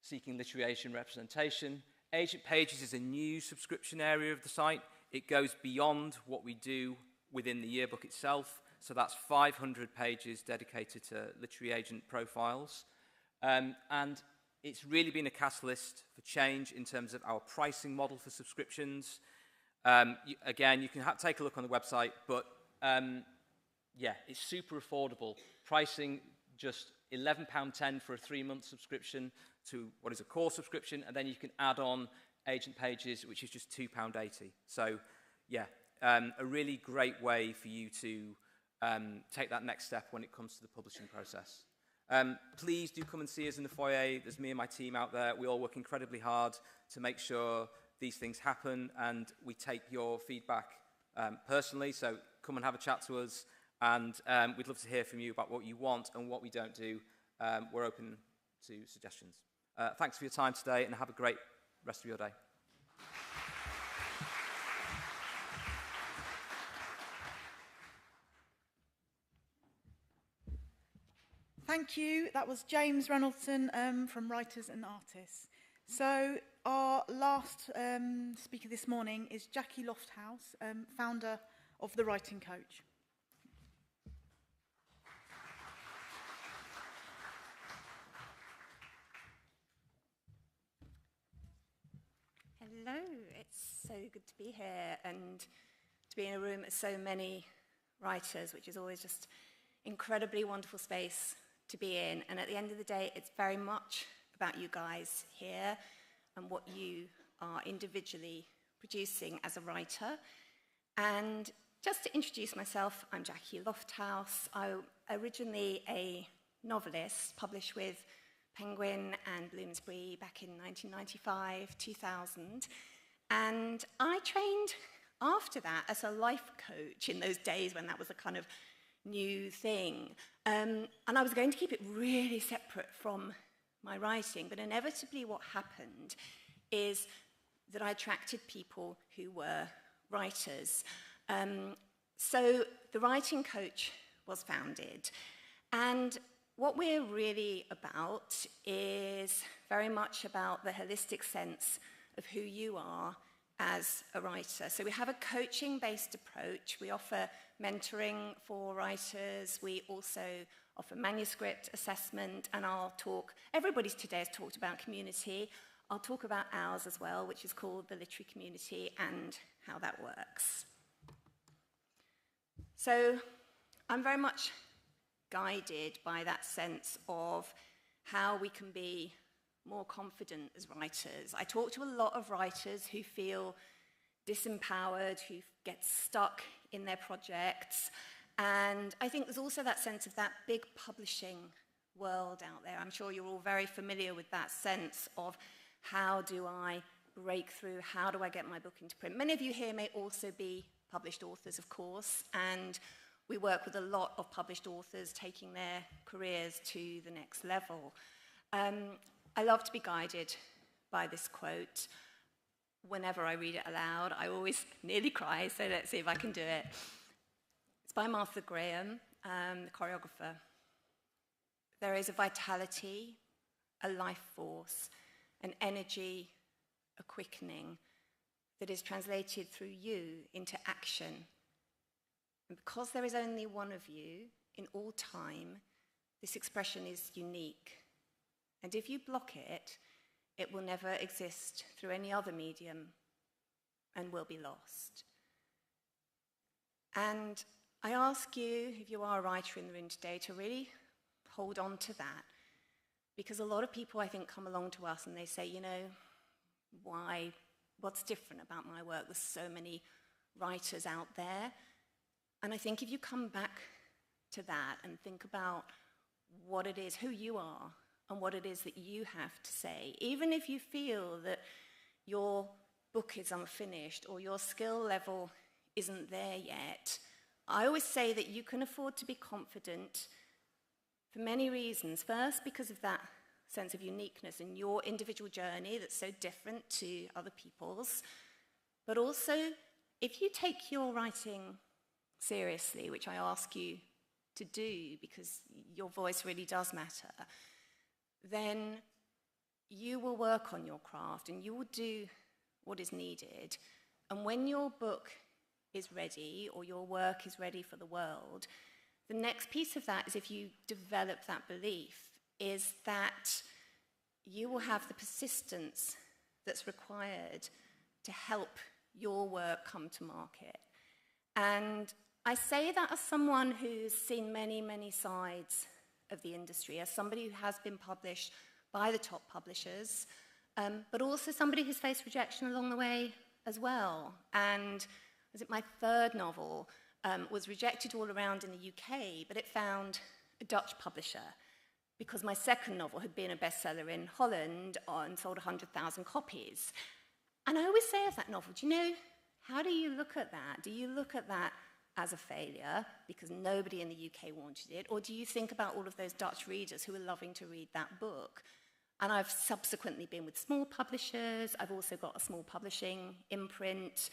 seeking literary Asian representation. Agent Pages is a new subscription area of the site. It goes beyond what we do within the yearbook itself. So that's 500 pages dedicated to literary agent profiles. And it's really been a catalyst for change in terms of our pricing model for subscriptions. Again, you can take a look on the website, but yeah, it's super affordable. Pricing just £11.10 for a 3-month subscription to what is a core subscription, and then you can add on Agent Pages, which is just £2.80. So yeah, a really great way for you to take that next step when it comes to the publishing process. Please do come and see us in the foyer. There's me and my team out there. We all work incredibly hard to make sure these things happen, and we take your feedback personally. So come and have a chat to us, and we'd love to hear from you about what you want and what we don't do. We're open to suggestions. Thanks for your time today, and have a great rest of your day. Thank you. That was James Rennoldson from Writers and Artists. So our last speaker this morning is Jacqui Lofthouse, founder of The Writing Coach. Hello, it's so good to be here and to be in a room with so many writers, which is always just incredibly wonderful space to be in. And at the end of the day, it's very much about you guys here and what you are individually producing as a writer. And just to introduce myself, I'm Jacqui Lofthouse. I'm originally a novelist, published with Penguin and Bloomsbury back in 1995, 2000. And I trained after that as a life coach in those days when that was a kind of new thing. And I was going to keep it really separate from my writing, but inevitably what happened is that I attracted people who were writers. So the Writing Coach was founded, and what we're really about is very much about the holistic sense of who you are as a writer. So we have a coaching-based approach. We offer mentoring for writers. We also offer manuscript assessment, and everybody today has talked about community. I'll talk about ours as well, which is called the Literary Community and how that works. So I'm very much guided by that sense of how we can be more confident as writers. I talk to a lot of writers who feel disempowered, who get stuck in their projects, and I think there's also that sense of that big publishing world out there. I'm sure you're all very familiar with that sense of how do I break through, how do I get my book into print. Many of you here may also be published authors, of course, and we work with a lot of published authors taking their careers to the next level. I love to be guided by this quote. Whenever I read it aloud, I always nearly cry, so let's see if I can do it. It's by Martha Graham, the choreographer. There is a vitality, a life force, an energy, a quickening that is translated through you into action. And because there is only one of you in all time, this expression is unique. And if you block it, it will never exist through any other medium and will be lost. And I ask you, if you are a writer in the room today, to really hold on to that. Because a lot of people, I think, come along to us and they say, you know, why? What's different about my work? There's so many writers out there. And I think if you come back to that and think about what it is, who you are, and what it is that you have to say, even if you feel that your book is unfinished or your skill level isn't there yet, I always say that you can afford to be confident for many reasons. First, because of that sense of uniqueness in your individual journey that's so different to other people's. But also, if you take your writing seriously, which I ask you to do because your voice really does matter, then you will work on your craft and you will do what is needed. And when your book is ready or your work is ready for the world, the next piece of that is, if you develop that belief, is that you will have the persistence that's required to help your work come to market. And I say that as someone who's seen many, many sides of the industry, as somebody who has been published by the top publishers, but also somebody who's faced rejection along the way as well. And was it my third novel was rejected all around in the UK, but it found a Dutch publisher because my second novel had been a bestseller in Holland and sold 100,000 copies. And I always say of that novel, do you know, how do you look at that? Do you look at that as a failure because nobody in the UK wanted it? Or do you think about all of those Dutch readers who are loving to read that book? And I've subsequently been with small publishers. I've also got a small publishing imprint.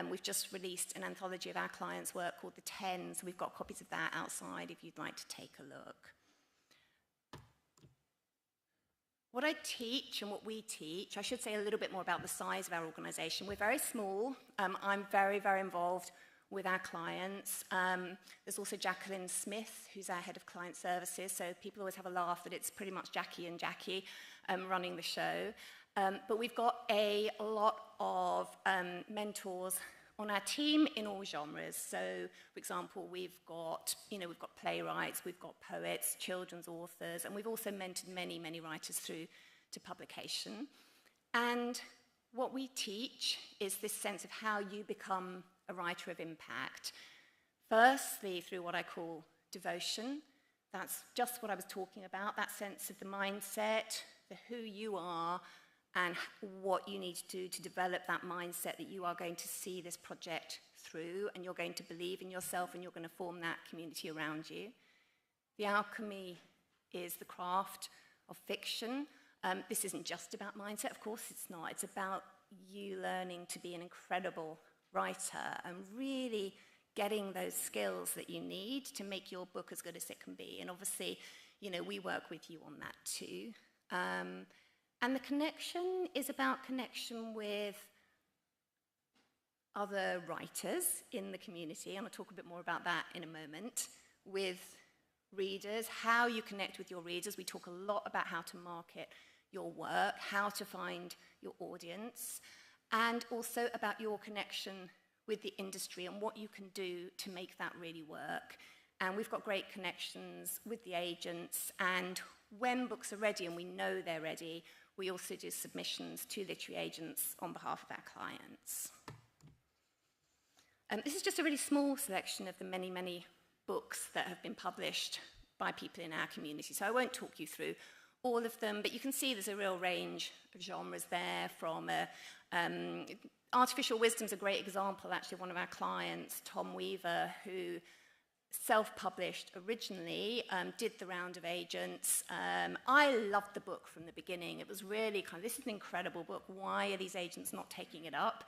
We've just released an anthology of our clients' work called The 10, so we've got copies of that outside if you'd like to take a look. What I teach and what we teach, I should say a little bit more about the size of our organisation. We're very small. I'm very, very involved with our clients. There's also Jacqueline Smith, who's our head of client services, so people always have a laugh that it's pretty much Jacqui and Jacqui running the show. But we've got a lot of mentors on our team in all genres. So, for example, we've got playwrights, we've got poets, children's authors, and we've also mentored many, many writers through to publication. And what we teach is this sense of how you become a writer of impact. Firstly, through what I call devotion. That's just what I was talking about, that sense of the mindset, the who you are, and what you need to do to develop that mindset that you are going to see this project through, and you're going to believe in yourself, and you're going to form that community around you. The alchemy is the craft of fiction. This isn't just about mindset, of course it's not. It's about you learning to be an incredible writer and really getting those skills that you need to make your book as good as it can be. And obviously, we work with you on that too. And the connection is about connection with other writers in the community, and I'll talk a bit more about that in a moment, with readers, how you connect with your readers. We talk a lot about how to market your work, how to find your audience, and also about your connection with the industry and what you can do to make that really work. And we've got great connections with the agents, and when books are ready, and we know they're ready, we also do submissions to literary agents on behalf of our clients. This is just a really small selection of the many, many books that have been published by people in our community. So I won't talk you through all of them, but you can see there's a real range of genres there, from artificial wisdom's a great example. Actually, one of our clients, Tom Weaver, who self-published originally, did the round of agents. I loved the book from the beginning. It was really kind of, this is an incredible book. Why are these agents not taking it up?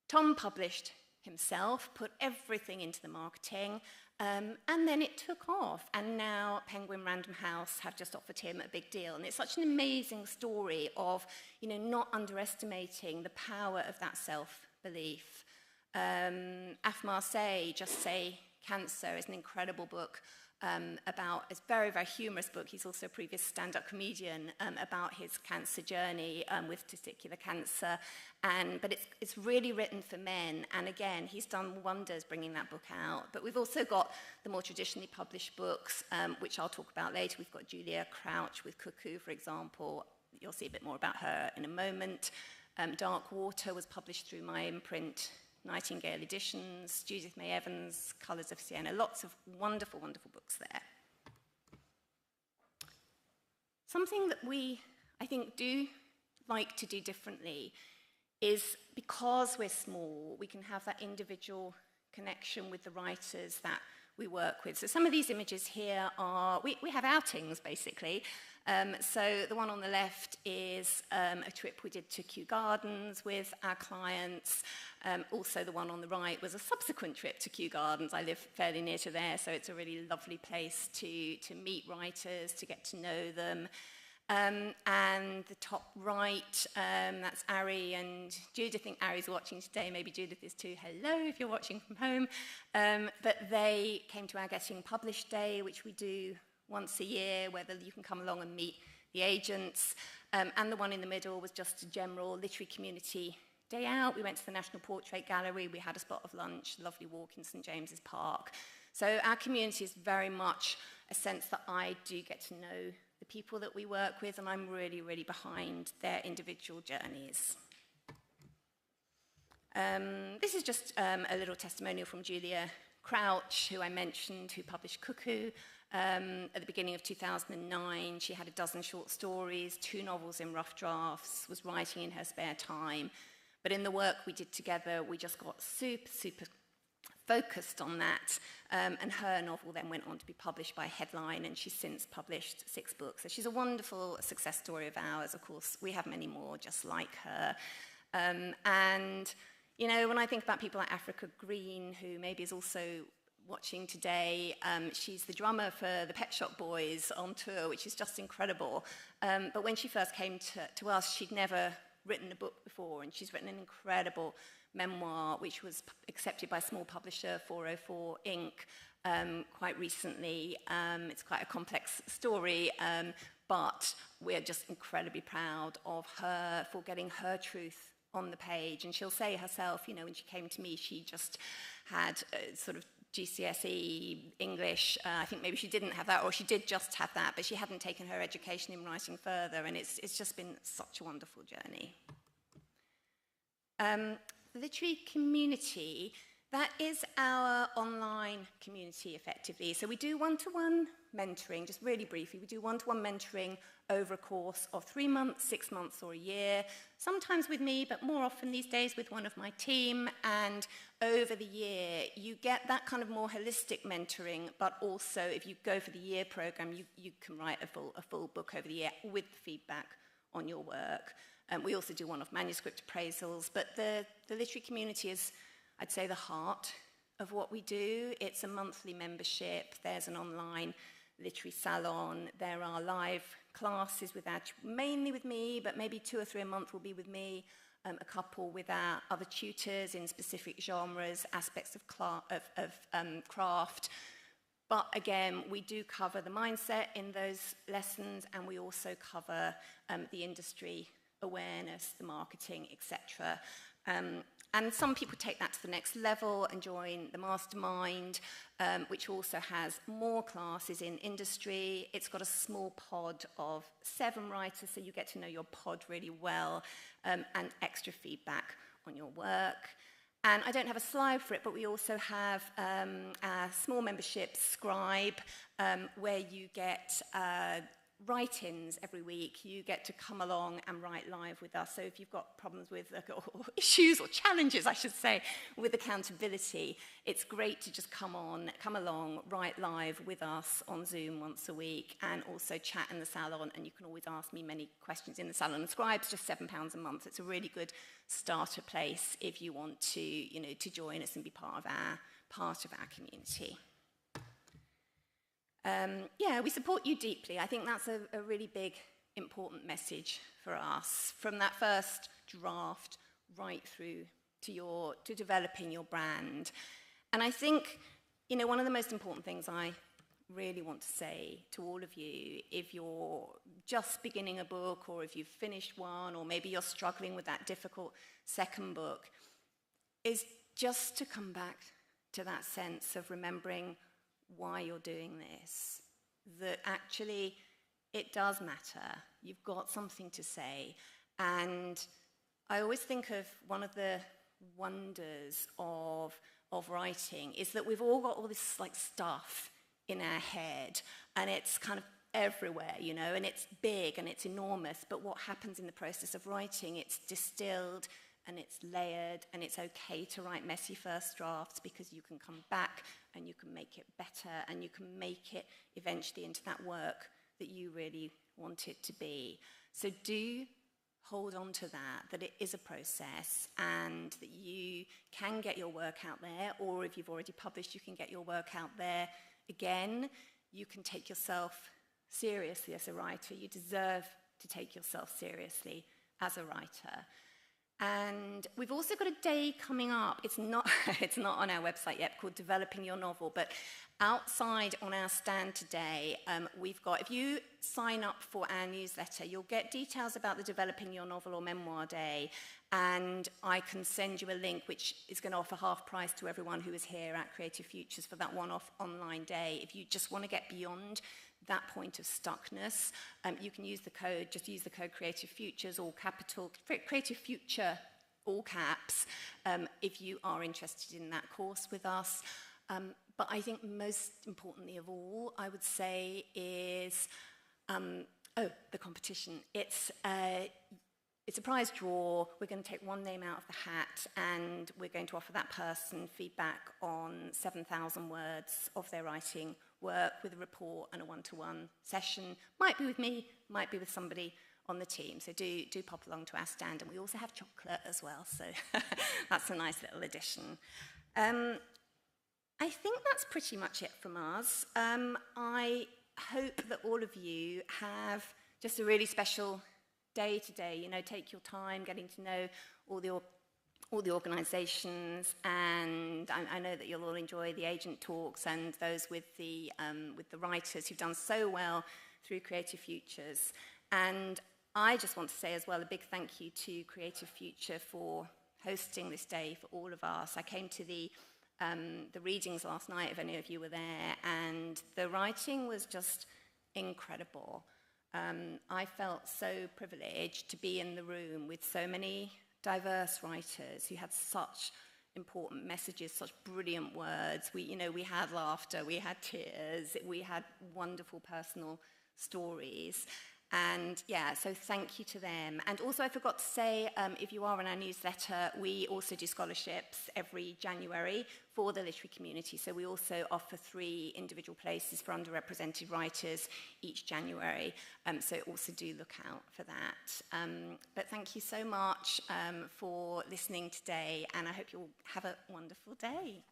Tom published himself, put everything into the marketing, and then it took off. And now Penguin Random House have just offered him a big deal. And it's such an amazing story of, you know, not underestimating the power of that self-belief. Af Marseille, Just Say Cancer, is an incredible book about, it's a very, very humorous book. He's also a previous stand-up comedian, about his cancer journey with testicular cancer. But it's really written for men. And again, he's done wonders bringing that book out. But we've also got the more traditionally published books, which I'll talk about later. We've got Julia Crouch with Cuckoo, for example. You'll see a bit more about her in a moment. Dark Water was published through my imprint, Nightingale Editions. Judith May Evans, Colours of Sienna. Lots of wonderful, wonderful books there. Something that we, I think, do like to do differently is, because we're small, we can have that individual connection with the writers that we work with. So some of these images here are, we have outings, basically. So the one on the left is a trip we did to Kew Gardens with our clients. Also, the one on the right was a subsequent trip to Kew Gardens. I live fairly near to there, so it's a really lovely place to meet writers, to get to know them. And the top right, that's Ari and Judith. I think Ari's watching today. Maybe Judith is too. Hello, if you're watching from home. But they came to our Getting Published Day, which we do once a year, where you can come along and meet the agents. And the one in the middle was just a general literary community day out. We went to the National Portrait Gallery. We had a spot of lunch, a lovely walk in St James's Park. So our community is very much a sense that I do get to know the people that we work with, and I'm really, really behind their individual journeys. This is just a little testimonial from Julia Crouch, who I mentioned, who published Cuckoo. At the beginning of 2009, she had a dozen short stories, 2 novels in rough drafts, was writing in her spare time. But in the work we did together, we just got super, super focused on that. And her novel then went on to be published by Headline, and she's since published 6 books. So she's a wonderful success story of ours. Of course, we have many more just like her. And, you know, when I think about people like Africa Green, who maybe is also watching today, she's the drummer for the Pet Shop Boys on tour, which is just incredible. But when she first came to us, she'd never written a book before, and she's written an incredible memoir, which was accepted by a small publisher, 404 Inc., quite recently. It's quite a complex story, but we're just incredibly proud of her for getting her truth on the page. And she'll say herself, you know, when she came to me, she just had sort of GCSE English. I think maybe she didn't have that, or she did just have that, but she hadn't taken her education in writing further, and it's just been such a wonderful journey. The literary community, that is our online community, effectively. So we do one-to-one mentoring, just really briefly. We do one-to-one mentoring over a course of 3 months, 6 months, or a year, sometimes with me, but more often these days with one of my team. And over the year, you get that kind of more holistic mentoring, but also if you go for the year program, you can write a full book over the year with feedback on your work. We also do one-off manuscript appraisals, but the literary community is, I'd say, the heart of what we do. It's a monthly membership. There's an online literary salon. There are live classes mainly with me, but maybe 2 or 3 a month will be with me, a couple with our other tutors in specific genres, aspects of craft. But again, we do cover the mindset in those lessons, and we also cover the industry awareness, the marketing, etc. And some people take that to the next level and join the mastermind, which also has more classes in industry. It's got a small pod of 7 writers, so you get to know your pod really well, and extra feedback on your work. And I don't have a slide for it, but we also have a small membership, Scribe, where you get write-ins every week. You get to come along and write live with us. So if you've got problems with, or issues or challenges, I should say, with accountability, it's great to just come along, write live with us on Zoom once a week, and also chat in the salon. And you can always ask me many questions in the salon. And Scribe's just £7 a month. It's a really good starter place if you want to, to join us and be part of our community. Yeah, we support you deeply. I think that's a really big, important message for us, from that first draft right through to developing your brand. And I think, one of the most important things I really want to say to all of you, if you're just beginning a book, or if you've finished one, or maybe you're struggling with that difficult second book, is just to come back to that sense of remembering why you're doing this, that actually it does matter. You've got something to say. And I always think of one of the wonders of writing is that we've all got all this stuff in our head, and it's kind of everywhere, and it's big and it's enormous. But what happens in the process of writing, it's distilled and it's layered, and it's okay to write messy first drafts, because you can come back and you can make it better, and you can make it eventually into that work that you really want it to be. So do hold on to that it is a process, and that you can get your work out there, or if you've already published, you can get your work out there again. You can take yourself seriously as a writer. You deserve to take yourself seriously as a writer. And we've also got a day coming up. It's not on our website yet, called Developing Your Novel, but outside on our stand today, we've got, if you sign up for our newsletter, you'll get details about the Developing Your Novel or Memoir Day, and I can send you a link which is going to offer half price to everyone who is here at Creative Futures for that one-off online day. If you just want to get beyond that point of stuckness, you can use the code, Creative Futures, all capital, Creative Future, all caps, if you are interested in that course with us. But I think most importantly of all, I would say, is, the competition. It's a prize draw. We're going to take one name out of the hat, and we're going to offer that person feedback on 7,000 words of their writing work, with a report and a one-to-one session. Might be with me, might be with somebody on the team. So do pop along to our stand. And we also have chocolate as well, so that's a nice little addition. I think that's pretty much it from us. I hope that all of you have just a really special day today. Take your time getting to know all the organisations, and I know that you'll all enjoy the agent talks and those with the writers who've done so well through Creative Futures. And I just want to say as well a big thank you to Creative Future for hosting this day for all of us. I came to the readings last night, if any of you were there, and the writing was just incredible. I felt so privileged to be in the room with so many diverse writers who had such important messages, such brilliant words. We had laughter, we had tears, we had wonderful personal stories. And yeah, so thank you to them. And also I forgot to say, if you are in our newsletter, we also do scholarships every January for the literary community. So we also offer 3 individual places for underrepresented writers each January. So also do look out for that. But thank you so much for listening today, and I hope you'll have a wonderful day.